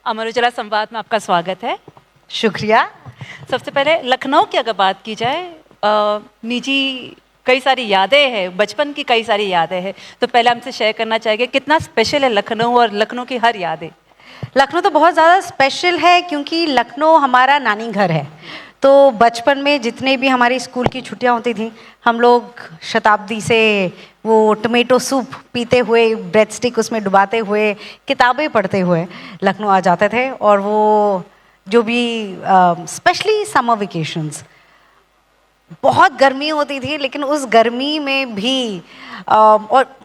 अमर उजाला संवाद में आपका स्वागत है। शुक्रिया। सबसे पहले लखनऊ की अगर बात की जाए, निजी कई सारी यादें हैं, बचपन की कई सारी यादें हैं, तो पहले हमसे शेयर करना चाहेंगे कितना स्पेशल है लखनऊ और लखनऊ की हर यादें। लखनऊ तो बहुत ज़्यादा स्पेशल है क्योंकि लखनऊ हमारा नानी घर है। तो बचपन में जितने भी हमारी स्कूल की छुट्टियां होती थी, हम लोग शताब्दी से वो टमेटो सूप पीते हुए, ब्रेड स्टिक उसमें डुबाते हुए, किताबें पढ़ते हुए लखनऊ आ जाते थे। और वो जो भी स्पेशली समर वेकेशंस, बहुत गर्मी होती थी, लेकिन उस गर्मी में भी और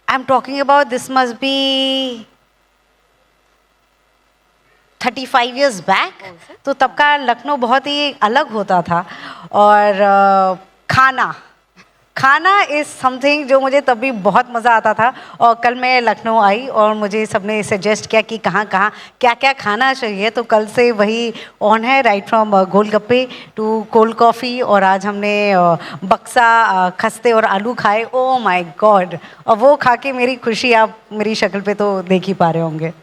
I am talking about this must be 35 years back, तो तब का लखनऊ बहुत ही अलग होता था। और खाना इज़ समथिंग जो मुझे तब भी बहुत मज़ा आता था। और कल मैं लखनऊ आई और मुझे सबने सजेस्ट किया कि कहाँ कहाँ क्या क्या खाना चाहिए, तो कल से वही ऑन है, right from golgappe to cold coffee. और आज हमने बक्सा, खस्ते और आलू खाए। Oh my god! और वो खा के मेरी खुशी आप मेरी शक्ल पे तो देख ही पा रहे होंगे।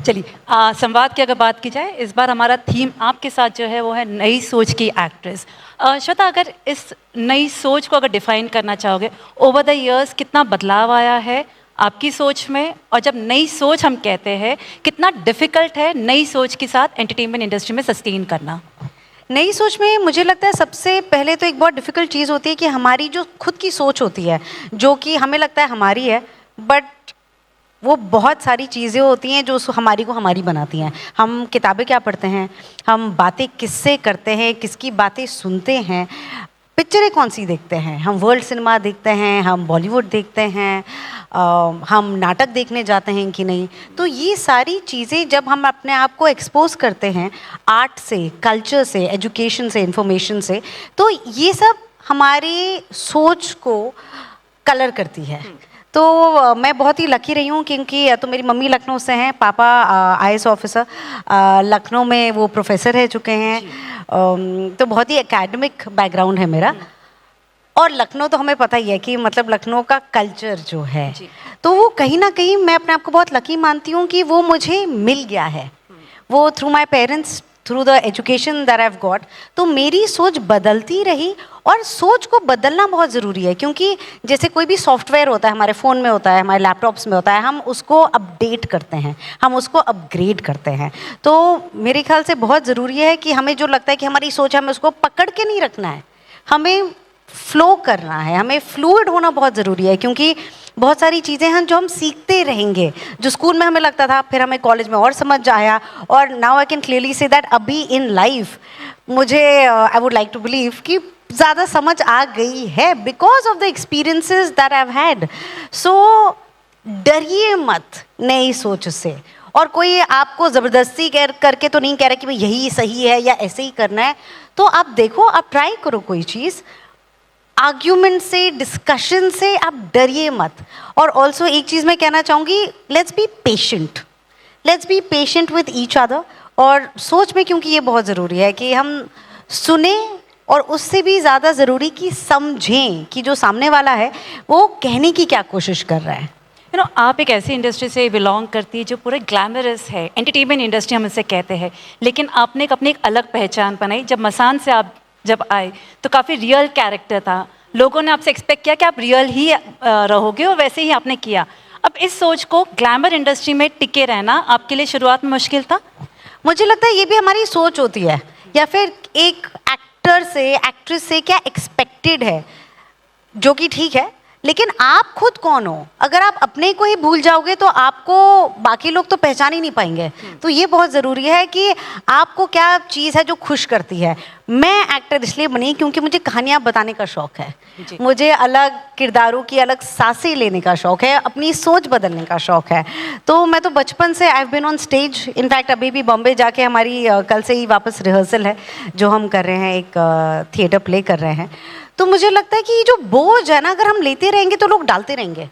चलिए, संवाद की अगर बात की जाए, इस बार हमारा थीम आपके साथ जो है वो है नई सोच की एक्ट्रेस। श्वेता, अगर इस नई सोच को अगर डिफाइन करना चाहोगे, ओवर द इयर्स कितना बदलाव आया है आपकी सोच में, और जब नई सोच हम कहते हैं कितना डिफ़िकल्ट है नई सोच के साथ एंटरटेनमेंट इंडस्ट्री में सस्टेन करना? नई सोच में मुझे लगता है सबसे पहले तो एक बहुत डिफ़िकल्ट चीज़ होती है कि हमारी जो खुद की सोच होती है, जो कि हमें लगता है हमारी है, बट वो बहुत सारी चीज़ें होती हैं जो हमारी को हमारी बनाती हैं। हम किताबें क्या पढ़ते हैं, हम बातें किससे करते हैं, किसकी बातें सुनते हैं, पिक्चरें कौन सी देखते हैं, हम वर्ल्ड सिनेमा देखते हैं, हम बॉलीवुड देखते हैं, हम नाटक देखने जाते हैं कि नहीं। तो ये सारी चीज़ें जब हम अपने आप को एक्सपोज करते हैं आर्ट से, कल्चर से, एजुकेशन से, इंफॉर्मेशन से, तो ये सब हमारी सोच को कलर करती है। तो मैं बहुत ही लकी रही हूँ क्योंकि तो मेरी मम्मी लखनऊ से हैं, पापा आईएएस ऑफिसर लखनऊ में वो प्रोफेसर रह चुके हैं। तो बहुत ही एकेडमिक बैकग्राउंड है मेरा। और लखनऊ तो हमें पता ही है कि मतलब लखनऊ का कल्चर जो है, तो वो कहीं ना कहीं मैं अपने आप को बहुत लकी मानती हूँ कि वो मुझे मिल गया है, वो through my parents, through the education that I have got. तो मेरी सोच बदलती रही, और सोच को बदलना बहुत ज़रूरी है क्योंकि जैसे कोई भी सॉफ्टवेयर होता है, हमारे फ़ोन में होता है, हमारे लैपटॉप्स में होता है, हम उसको अपडेट करते हैं, हम उसको अपग्रेड करते हैं। तो मेरे ख्याल से बहुत ज़रूरी है कि हमें जो लगता है कि हमारी सोच है, हमें उसको पकड़ के नहीं रखना है, हमें फ्लो करना है, हमें फ्लूइड होना बहुत ज़रूरी है। क्योंकि बहुत सारी चीज़ें हैं जो हम सीखते रहेंगे, जो स्कूल में हमें लगता था, फिर हमें कॉलेज में और समझ आया, और now I can clearly see that अभी इन लाइफ मुझे I would like to believe कि ज़्यादा समझ आ गई है because of the experiences that I have had. So डरिए मत नई सोच से, और कोई आपको ज़बरदस्ती करके तो नहीं कह रहा कि भाई यही सही है या ऐसे ही करना है। तो आप देखो, आप ट्राई करो कोई चीज़, आर्ग्यूमेंट से, डिस्कशन से आप डरिए मत। और ऑल्सो एक चीज़ मैं कहना चाहूँगी, let's be patient with each other. और सोच में क्योंकि ये बहुत ज़रूरी है कि हम सुने, और उससे भी ज़्यादा ज़रूरी कि समझें कि जो सामने वाला है वो कहने की क्या कोशिश कर रहा है। आप एक ऐसी इंडस्ट्री से बिलोंग करती है जो पूरे ग्लैमरस है, एंटरटेनमेंट इंडस्ट्री हम इसे कहते हैं, लेकिन आपने एक अपनी एक अलग पहचान बनाई। जब मसान से आप जब आए तो काफ़ी रियल कैरेक्टर था, लोगों ने आपसे एक्सपेक्ट किया कि आप रियल ही रहोगे, और वैसे ही आपने किया। अब इस सोच को ग्लैमर इंडस्ट्री में टिके रहना आपके लिए शुरुआत में मुश्किल था? मुझे लगता है ये भी हमारी सोच होती है, या फिर एक एक्टर से, एक्ट्रेस से क्या एक्सपेक्टेड है, जो कि ठीक है, लेकिन आप खुद कौन हो? अगर आप अपने को ही भूल जाओगे तो आपको बाकी लोग तो पहचान ही नहीं पाएंगे। तो ये बहुत ज़रूरी है कि आपको क्या चीज़ है जो खुश करती है। मैं एक्टर इसलिए बनी क्योंकि मुझे कहानियाँ बताने का शौक़ है, मुझे अलग किरदारों की अलग सांसें लेने का शौक़ है, अपनी सोच बदलने का शौक़ है। तो मैं तो बचपन से I have been on stage. In fact अभी भी बॉम्बे जाके हमारी कल से ही वापस रिहर्सल है जो हम कर रहे हैं, एक थिएटर प्ले कर रहे हैं। तो मुझे लगता है कि जो बोझ है ना, अगर हम लेते रहेंगे तो लोग डालते रहेंगे।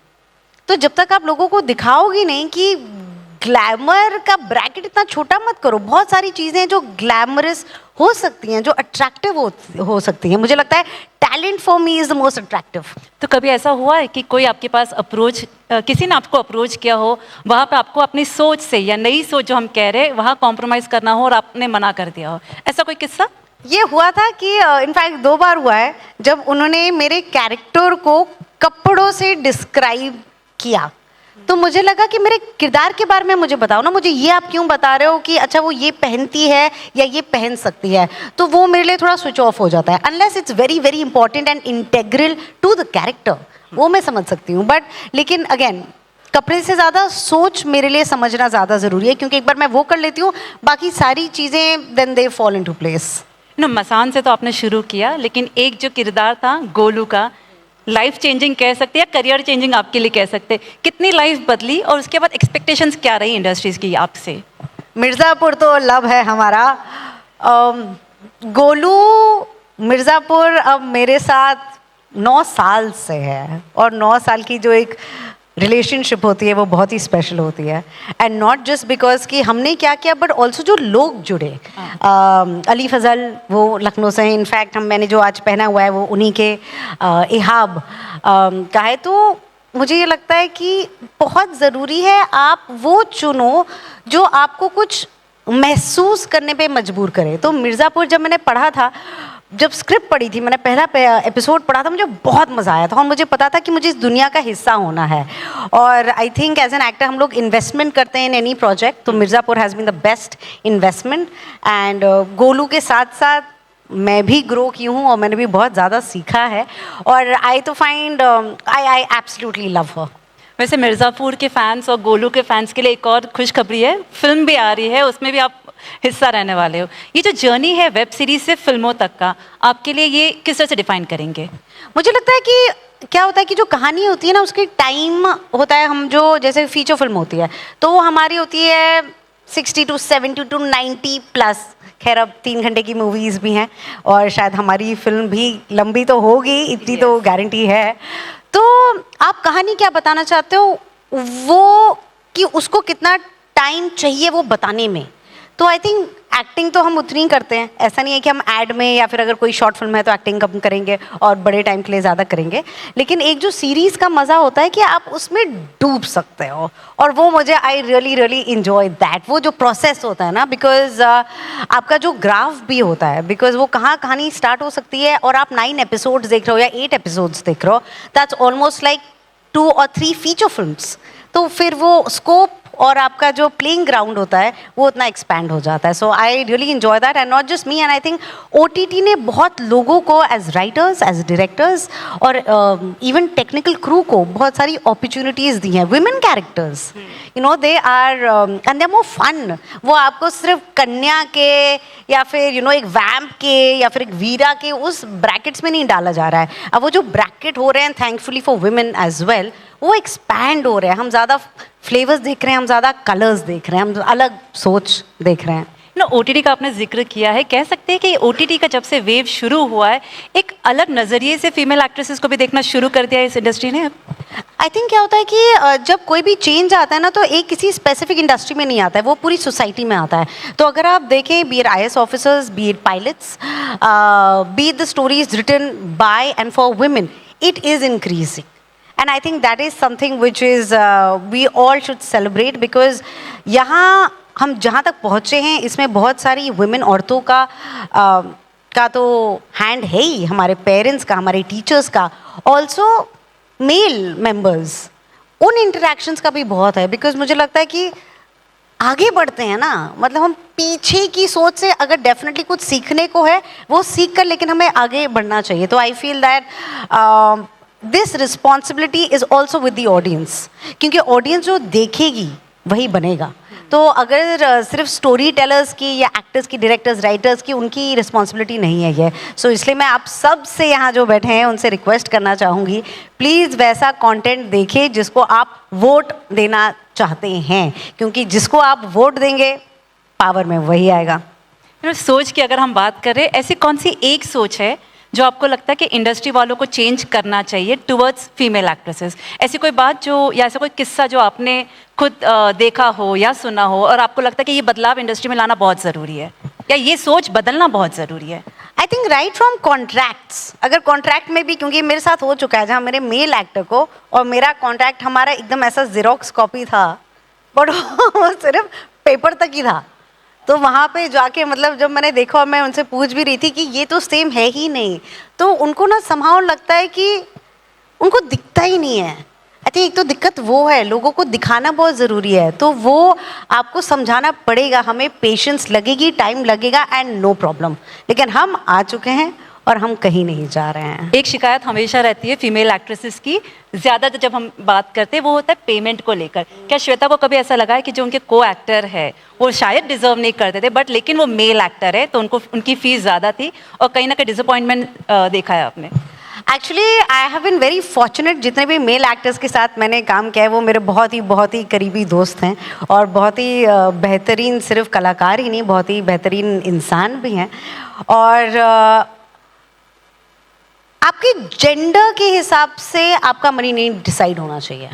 तो जब तक आप लोगों को दिखाओगी नहीं कि ग्लैमर का ब्रैकेट इतना छोटा मत करो। बहुत सारी चीज़ें हैं जो ग्लैमरस हो सकती हैं, जो अट्रैक्टिव हो सकती हैं। मुझे लगता है talent for me is the most attractive. तो कभी ऐसा हुआ है कि कोई आपके पास किसी ने आपको अप्रोच किया हो, वहाँ पे आपको अपनी सोच से या नई सोच जो हम कह रहे हैं वहाँ कॉम्प्रोमाइज़ करना हो और आपने मना कर दिया हो, ऐसा कोई किस्सा? ये हुआ था कि इनफैक्ट 2 बार हुआ है जब उन्होंने मेरे कैरेक्टर को कपड़ों से डिस्क्राइब किया। तो मुझे लगा कि मेरे किरदार के बारे में मुझे बताओ ना, मुझे ये आप क्यों बता रहे हो कि अच्छा वो ये पहनती है या ये पहन सकती है। तो वो मेरे लिए थोड़ा स्विच ऑफ हो जाता है, unless it's very very important and integral to the character, वो मैं समझ सकती हूँ। बट लेकिन अगेन कपड़े से ज़्यादा सोच मेरे लिए समझना ज़्यादा ज़रूरी है, क्योंकि एक बार मैं वो कर लेती हूँ बाकी सारी चीज़ें then they fall into place. Masaan से तो आपने शुरू किया, लेकिन एक जो किरदार था गोलू का, लाइफ चेंजिंग कह सकते हैं या करियर चेंजिंग आपके लिए कह सकते हैं, कितनी लाइफ बदली और उसके बाद एक्सपेक्टेशंस क्या रही इंडस्ट्रीज की आपसे? मिर्ज़ापुर तो लब है हमारा। गोलू मिर्ज़ापुर अब मेरे साथ 9 साल से है, और 9 साल की जो एक रिलेशनशिप होती है वो बहुत ही स्पेशल होती है। एंड नॉट जस्ट बिकॉज कि हमने क्या किया, बट ऑल्सो जो लोग जुड़े। अली फजल वो लखनऊ से हैं, इनफैक्ट मैंने जो आज पहना हुआ है वो उन्हीं के इहाब का है। तो मुझे ये लगता है कि बहुत ज़रूरी है आप वो चुनो जो आपको कुछ महसूस करने पे मजबूर करे। तो मिर्ज़ापुर जब मैंने पढ़ा था, जब स्क्रिप्ट पढ़ी थी, मैंने पहला एपिसोड पढ़ा था, मुझे बहुत मज़ा आया था और मुझे पता था कि मुझे इस दुनिया का हिस्सा होना है। और I think as an actor हम लोग इन्वेस्टमेंट करते हैं इन एनी प्रोजेक्ट, तो Mirzapur has been the best investment. And Golu के साथ साथ मैं भी ग्रो की हूँ और मैंने भी बहुत ज़्यादा सीखा है, और आई तो फाइंड आई एब्सोल्युटली लव हर। वैसे मिर्ज़ापुर के फैंस और गोलू के फैंस के लिए एक और खुशखबरी है, फिल्म भी आ रही है, उसमें भी आप हिस्सा रहने वाले हो। ये जो जर्नी है वेब सीरीज से फिल्मों तक का, आपके लिए ये किस तरह से डिफाइन करेंगे? मुझे लगता है कि क्या होता है कि जो कहानी होती है ना उसकी टाइम होता है, हम जो जैसे फीचर फिल्म होती है तो वो हमारी होती है 60 to 70 to 90 प्लस। खैर अब 3 घंटे की मूवीज़ भी हैं और शायद हमारी फिल्म भी लंबी तो होगी, इतनी तो गारंटी है। तो आप कहानी क्या बताना चाहते हो, वो कि उसको कितना टाइम चाहिए वो बताने में। तो आई थिंक एक्टिंग तो हम उतनी ही करते हैं, ऐसा नहीं है कि हम ऐड में या फिर अगर कोई शॉर्ट फिल्म है तो एक्टिंग कम करेंगे और बड़े टाइम के लिए ज़्यादा करेंगे। लेकिन एक जो सीरीज़ का मज़ा होता है कि आप उसमें डूब सकते हो, और वो मुझे I really really enjoy that, वो जो प्रोसेस होता है ना, बिकॉज आपका जो ग्राफ भी होता है, बिकॉज वो कहाँ कहानी स्टार्ट हो सकती है और आप 9 एपिसोड्स देख रहे हो या 8 एपिसोड्स देख रहे हो, that's almost like 2 or 3 feature films. तो फिर वो स्कोप और आपका जो प्लेइंग ग्राउंड होता है वो उतना एक्सपैंड हो जाता है। So I really enjoy that, and not just me, and I think OTT ने बहुत लोगों को एज राइटर्स, एज डायरेक्टर्स और इवन टेक्निकल क्रू को बहुत सारी अपॉर्चुनिटीज़ दी हैं। Women characters, you know, they are and they are more fun. वो आपको सिर्फ कन्या के या फिर यू नो एक वैम्प के या फिर एक वीरा के उस ब्रैकेट्स में नहीं डाला जा रहा है। अब वो जो ब्रैकेट हो रहे हैं thankfully for women as well, वो एक्सपैंड हो रहे हैं। हम ज़्यादा फ्लेवर्स देख रहे हैं, हम ज़्यादा कलर्स देख रहे हैं, हम अलग सोच देख रहे हैं। ना OTT का आपने जिक्र किया है, कह सकते हैं कि OTT का जब से वेव शुरू हुआ है एक अलग नज़रिए से फीमेल एक्ट्रेसेस को भी देखना शुरू कर दिया है इस इंडस्ट्री ने। आई थिंक क्या होता है कि जब कोई भी चेंज आता है ना, तो एक किसी स्पेसिफिक इंडस्ट्री में नहीं आता है, वो पूरी सोसाइटी में आता है। तो अगर आप देखें, be it IAS officers, be it pilots, be it the stories written by and for women, it is increasing. And I think that is something which is we all should celebrate, because यहाँ हम जहाँ तक पहुँचे हैं इसमें बहुत सारी women औरतों का तो हैंड है ही, हमारे पेरेंट्स का, हमारे टीचर्स का, ऑल्सो मेल मेंबर्स, उन इंटरेक्शंस का भी बहुत है। बिकॉज मुझे लगता है कि आगे बढ़ते हैं ना, मतलब हम पीछे की सोच से अगर डेफिनेटली कुछ सीखने को है वो सीख कर, लेकिन हमें आगे बढ़ना चाहिए। तो I feel that this responsibility is also with the audience, क्योंकि ऑडियंस जो देखेगी वही बनेगा। तो अगर सिर्फ स्टोरी टेलर्स की या एक्टर्स की, डायरेक्टर्स, राइटर्स की, उनकी रिस्पॉन्सिबिलिटी नहीं है ये। सो इसलिए मैं आप सब से यहाँ जो बैठे हैं उनसे रिक्वेस्ट करना चाहूँगी, प्लीज़ वैसा कंटेंट देखें जिसको आप वोट देना चाहते हैं, क्योंकि जिसको आप वोट देंगे पावर में वही आएगा। सोच की अगर हम बात करें, ऐसी कौन सी एक सोच है जो आपको लगता है कि इंडस्ट्री वालों को चेंज करना चाहिए टुवर्ड्स फीमेल एक्ट्रेसेस? ऐसी कोई बात जो, या ऐसा कोई किस्सा जो आपने खुद देखा हो या सुना हो और आपको लगता है कि ये बदलाव इंडस्ट्री में लाना बहुत ज़रूरी है, या ये सोच बदलना बहुत ज़रूरी है? I think right from contracts, अगर कॉन्ट्रैक्ट में भी, क्योंकि मेरे साथ हो चुका है जहाँ मेरे मेल एक्टर को और मेरा कॉन्ट्रैक्ट हमारा एकदम ऐसा जीरोक्स कॉपी था, बट वो सिर्फ पेपर तक ही था। तो वहाँ पे जाके मतलब जब मैंने देखा और मैं उनसे पूछ भी रही थी कि ये तो सेम है ही नहीं, तो उनको ना somehow लगता है कि उनको दिखता ही नहीं है। आई थिंक एक तो दिक्कत वो है, लोगों को दिखाना बहुत ज़रूरी है, तो वो आपको समझाना पड़ेगा, हमें पेशेंस लगेगी, टाइम लगेगा एंड नो प्रॉब्लम, लेकिन हम आ चुके हैं और हम कहीं नहीं जा रहे हैं। एक शिकायत हमेशा रहती है फीमेल एक्ट्रेसेस की, ज़्यादातर जब हम बात करते हैं, वो होता है पेमेंट को लेकर। क्या श्वेता को कभी ऐसा लगा है कि जो उनके को एक्टर है वो शायद डिजर्व नहीं करते थे, बट लेकिन वो मेल एक्टर है तो उनको उनकी फीस ज़्यादा थी और कहीं ना कहीं डिसअपॉइंटमेंट देखा है आपने? Actually I have been very fortunate, जितने भी मेल एक्टर्स के साथ मैंने काम किया है वो मेरे बहुत ही करीबी दोस्त हैं और बहुत ही बेहतरीन, सिर्फ कलाकार ही नहीं, बहुत ही बेहतरीन इंसान भी हैं। और आपके जेंडर के हिसाब से आपका मनी नहीं डिसाइड होना चाहिए।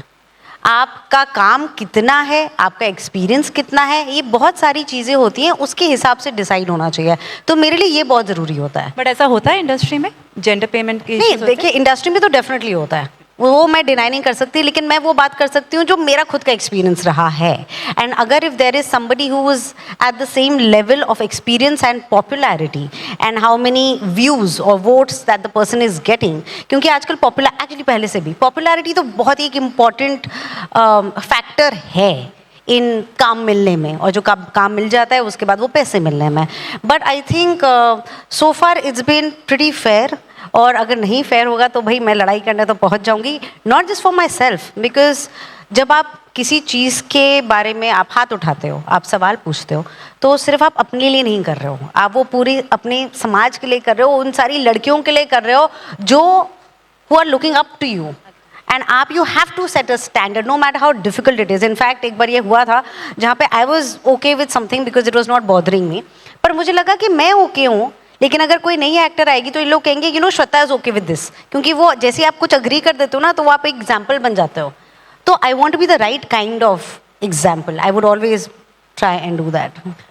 आपका काम कितना है, आपका एक्सपीरियंस कितना है, ये बहुत सारी चीज़ें होती हैं, उसके हिसाब से डिसाइड होना चाहिए। तो मेरे लिए ये बहुत ज़रूरी होता है। बट ऐसा होता है इंडस्ट्री में जेंडर पेमेंट की? नहीं, देखिए इंडस्ट्री में तो डेफिनेटली होता है, वो मैं डिनाई नहीं कर सकती, लेकिन मैं वो बात कर सकती हूँ जो मेरा खुद का एक्सपीरियंस रहा है। एंड अगर if there is somebody who is at the same level of experience and popularity and how many views और votes that the person is getting, क्योंकि आजकल एक्चुअली पहले से भी पॉपुलैरिटी तो बहुत ही एक इम्पॉर्टेंट फैक्टर है इन काम मिलने में, और जो काम मिल जाता है उसके बाद वो पैसे मिलने में। But I think so far it's been pretty fair, और अगर नहीं फेयर होगा तो भाई मैं लड़ाई करने तो पहुंच जाऊंगी, not just for my self, because जब आप किसी चीज़ के बारे में आप हाथ उठाते हो, आप सवाल पूछते हो, तो सिर्फ आप अपने लिए नहीं कर रहे हो, आप वो पूरी अपने समाज के लिए कर रहे हो, उन सारी लड़कियों के लिए कर रहे हो जो who are looking up to you, and आप you have to set a standard no matter how difficult it is. In fact एक बार ये हुआ था जहाँ पे I was okay with something because it was not bothering me, पर मुझे लगा कि मैं ओके हूँ, लेकिन अगर कोई नई एक्टर आएगी तो ये लोग कहेंगे you know Shweta is okay with this, क्योंकि वो जैसे आप कुछ अग्री कर देते हो ना तो वो आप एक एग्जाम्पल बन जाते हो। तो I want to be the right kind of example, I would always try and do that.